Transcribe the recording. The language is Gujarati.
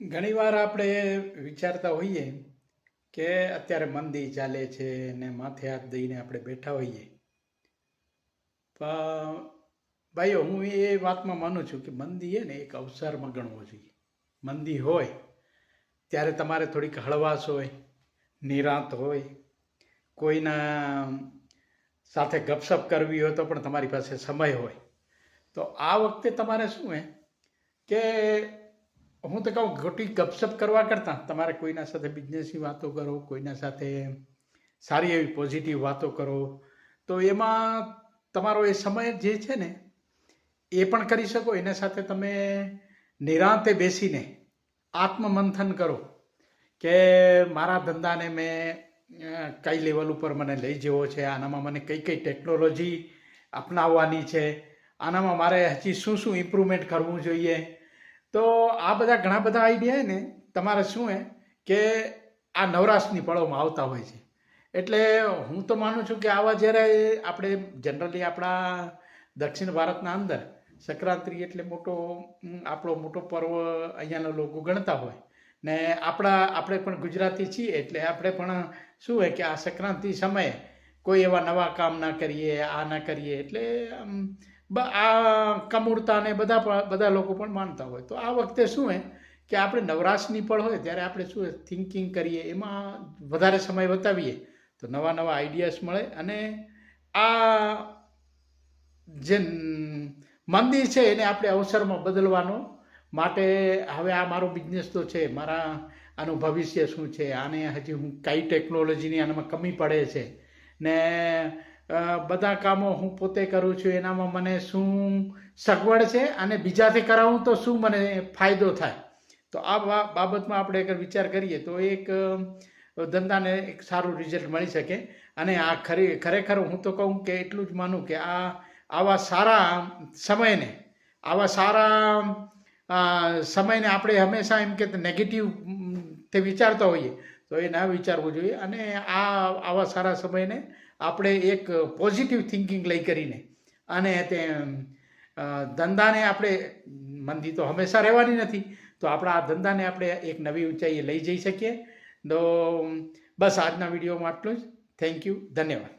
ઘણીવાર આપણે વિચારતા હોઈએ કે અત્યારે મંદી ચાલે છે ને માથે હાથ દઈને આપણે બેઠા હોઈએ. પણ ભાઈઓ, હું એ વાતમાં માનું છું કે મંદી ને એક અવસરમાં ગણવો જોઈએ. મંદી હોય ત્યારે તમારે થોડીક હળવાશ હોય, નિરાંત હોય, કોઈના સાથે ગપસપ કરવી હોય તો પણ તમારી પાસે સમય હોય. તો આ વખતે તમારે શું કે હું તો કહું, ખોટી ગપસપ કરવા કરતાં તમારે કોઈના સાથે બિઝનેસની વાતો કરો, કોઈના સાથે સારી એવી પોઝિટિવ વાતો કરો, તો એમાં તમારો એ સમય જે છે ને એ પણ કરી શકો. એના સાથે તમે નિરાંતે બેસીને આત્મમંથન કરો કે મારા ધંધાને મેં કઈ લેવલ ઉપર મને લઈ જવો છે, આનામાં મને કઈ કઈ ટેકનોલોજી અપનાવવાની છે, આનામાં મારે હજી શું શું ઇમ્પ્રુવમેન્ટ કરવું જોઈએ. તો આ બધા ઘણા બધા આઈડિયા ને તમારે કે આ નવરાશની પળોમાં આવતા હોય છે. એટલે હું તો માનું છું કે આવા જ્યારે આપણે જનરલી આપણા દક્ષિણ ભારતના અંદર સંક્રાંતિ એટલે આપણો મોટો પર્વ અહીંયાના લોકો ગણતા હોય ને આપણે પણ ગુજરાતી છીએ એટલે આપણે પણ કે આ સંક્રાંતિ સમયે કોઈ એવા નવા કામ ના કરીએ, આ ના કરીએ, એટલે આ કમૂરતા ને બધા લોકો પણ માનતા હોય. તો આ વખતે કે આપણે નવરાશની પળ હોય ત્યારે આપણે થિંકિંગ કરીએ, એમાં વધારે સમય બતાવીએ તો નવા નવા આઈડિયાસ મળે. અને આ જે મંદી છે એને આપણે અવસરમાં બદલવાનો માટે હવે આ મારો બિઝનેસ તો છે, આનું ભવિષ્ય શું છે, આને હજી હું કઈ ટેકનોલોજીની આનામાં કમી પડે છે ને બધા કામો હું પોતે કરું છું, એનામાં મને શું સગવડ છે અને બીજાથી કરાવું તો શું મને ફાયદો થાય. તો આ બાબતમાં આપણે અગર વિચાર કરીએ તો એક ધંધાને એક સારું રિઝલ્ટ મળી શકે. અને આ ખરેખર હું તો કહું કે એટલું જ માનું કે આવા સારા સમયને આપણે હંમેશા એમ કે નેગેટિવ તે વિચારતા હોઈએ તો એ ના વિચારવું જોઈએ. અને આવા સારા સમયને આપણે એક પોઝિટિવ થિંકિંગ લઈ કરીને અને તે ધંધાને આપણે, મંદી તો હંમેશા રહેવાની નથી, તો આપણા આ ધંધાને આપણે એક નવી ઊંચાઈએ લઈ જઈ શકીએ. તો બસ આજના વિડીયોમાં આટલું જ. થેન્ક યુ, ધન્યવાદ.